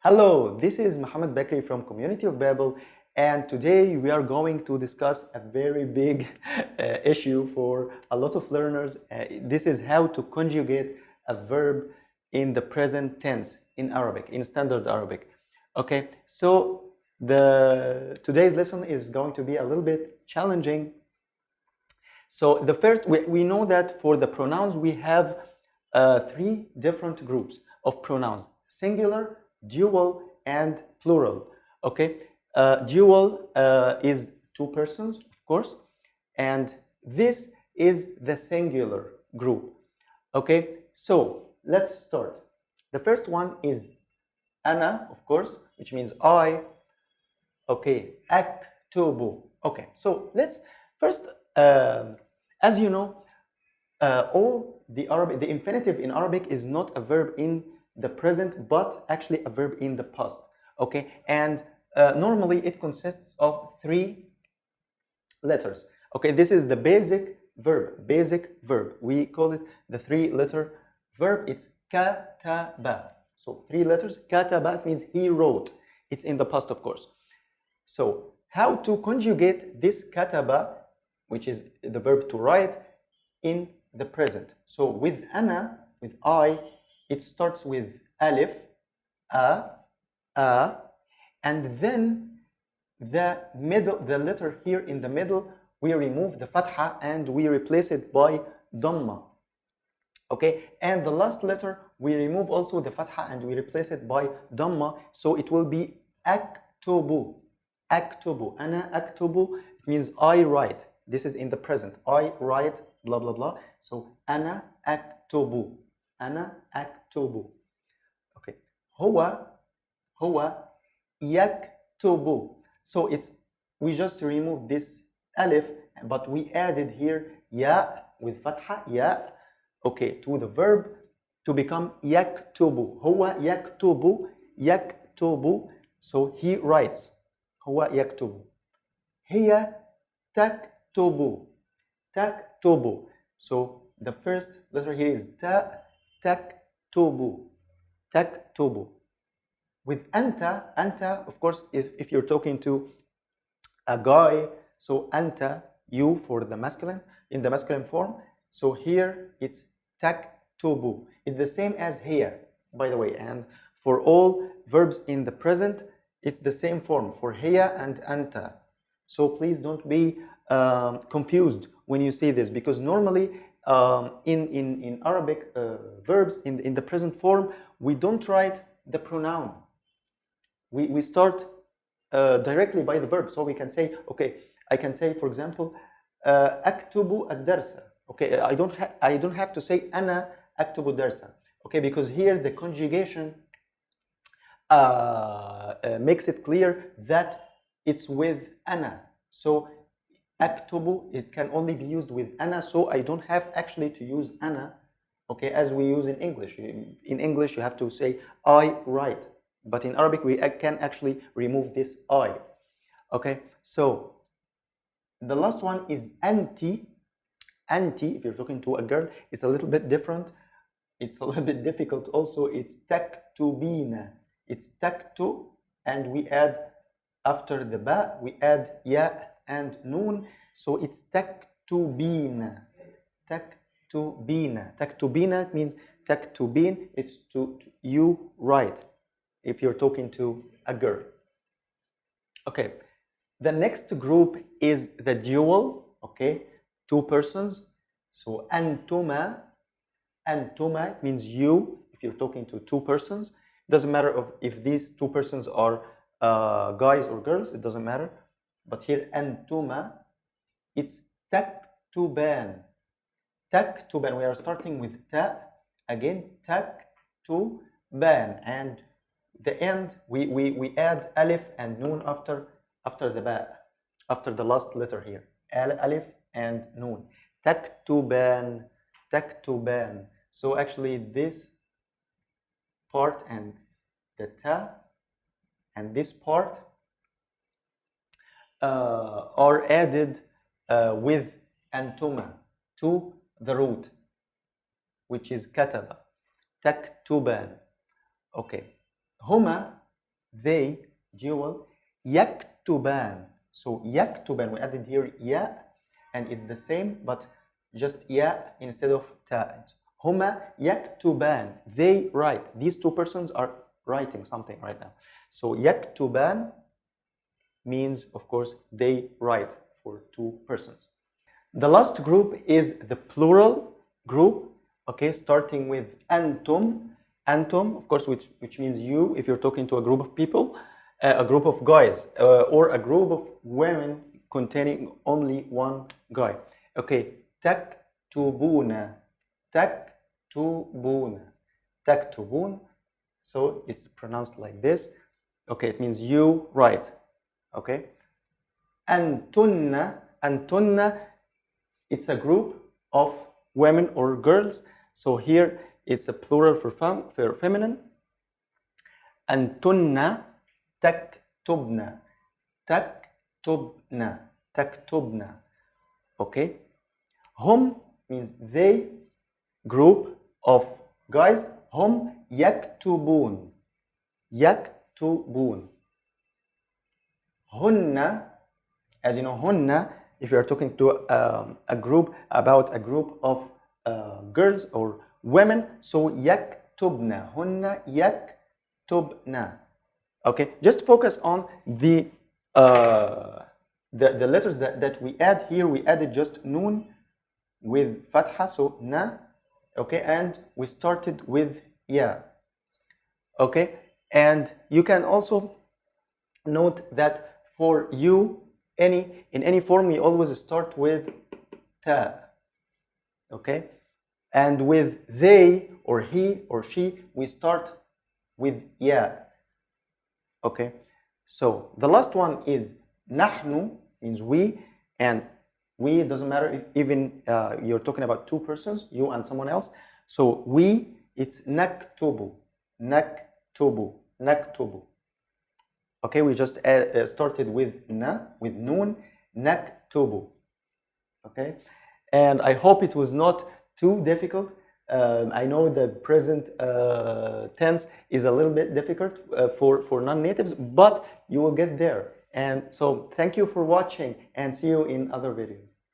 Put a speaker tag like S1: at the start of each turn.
S1: Hello, this is Mohammed Bakri from Community of Babel, and today we are going to discuss a very big issue for a lot of learners. This is how to conjugate a verb in the present tense in Arabic, in standard Arabic. Okay, so today's lesson is going to be a little bit challenging. So the first, we know that for the pronouns we have three different groups of pronouns: singular, dual, and plural. Okay, dual is two persons, of course, and this is the singular group. Okay, so let's start. The first one is ana, of course, which means I. Okay, aktubu. Okay, so let's first, as you know, all the infinitive in Arabic is not a verb in the present, but actually a verb in the past. Okay, and normally it consists of three letters. Okay, this is the basic verb. We call it the three-letter verb. It's kataba. So three letters. Kataba means he wrote. It's in the past, of course. So how to conjugate this kataba, which is the verb to write, in the present? So with ana, with I, it starts with alif, a, and then the letter here in the middle, we remove the fatha and we replace it by dhamma. Okay, and the last letter, we remove also the fatha and we replace it by dhamma, so it will be aktubu. Aktubu. Ana aktubu, it means I write. This is in the present. I write, blah, blah, blah. So, ana aktubu. Ana aktubu. Okay. Huwa yaktubu. So, we just remove this alif, but we added here ya with fatha, ya, okay, to the verb to become yaktubu. Huwa yaktubu. So, he writes. هو يكتب. هي تكتب. تكتب. So the first letter here is ta. تكتب. تكتب. With anta, of course, if you're talking to a guy, so anta, you for the masculine, in the masculine form. So here it's taktubu. It's the same as here, by the way. And for all verbs in the present, it's the same form for hiya and anta. So please don't be confused when you see this, because normally in Arabic verbs in the present form, we don't write the pronoun. We start directly by the verb. So we can say, okay, I can say, for example, aktubu ad-darsa. Okay, I don't have to say ana aktubu darsa. Okay, because here the conjugation makes it clear that it's with ana. So aktubu, it can only be used with ana, so I don't have actually to use ana, okay, as we use in English. In English, you have to say I write, but in Arabic, we can actually remove this I. Okay, so the last one is anti. Anti, if you're talking to a girl, it's a little bit different. It's a little bit difficult also. It's taktubina. It's taktu, and we add, after the ba, we add ya and noon. So it's taktubina. Taktubina. Taktubina means taktubin. It's to you write, if you're talking to a girl. Okay. The next group is the dual. Okay. Two persons. So antuma. Antuma means you, if you're talking to two persons. Doesn't matter if these two persons are guys or girls, it doesn't matter. But here, antuma, it's taktuban. Taktuban. We are starting with ta. Again, taktuban. And the end, we add alif and noon after the ba, after the last letter here. Alif and noon. Taktuban. Taktuban. So actually, this part and the ta and this part are added with antuma to the root, which is kataba. Taktuban. Okay. Huma they dual يكتبان. So يكتبان, we added here ya, and it's the same but just ya instead of ta. It's هما يكتبان, they write. These two persons are writing something right now. So يكتبان means, of course, they write for two persons. The last group is the plural group, okay, starting with antum. Antum, of course, which means you, if you're talking to a group of people, a group of guys, or a group of women containing only one guy. Okay, taktubuna, taktubuna, taktubun. So it's pronounced like this. Okay, it means you write. Okay, antunna, antunna, it's a group of women or girls. So here it's a plural for feminine. Antunna taktubna, taktubna, taktubna. Okay, hum means they, group of guys. Hum yaktubun, yaktubun. Hunna, as you know, hunna, if you are talking to a group, about a group of girls or women, so yaktubna, hunna yaktubna. Okay, just focus on the letters that we add here. We added just noon with fatha, so na. Okay, and we started with ya. Okay, and you can also note that for you, in any form, we always start with ta. Okay, and with they or he or she, we start with ya. Okay, so the last one is nahnu, means we, and we, it doesn't matter if even you're talking about two persons, you and someone else. So we, it's naktubu, naktubu, naktubu. Okay, we just started with na, with noon, naktubu. Okay, and I hope it was not too difficult. I know the present tense is a little bit difficult for non-natives, but you will get there. And so thank you for watching, and see you in other videos.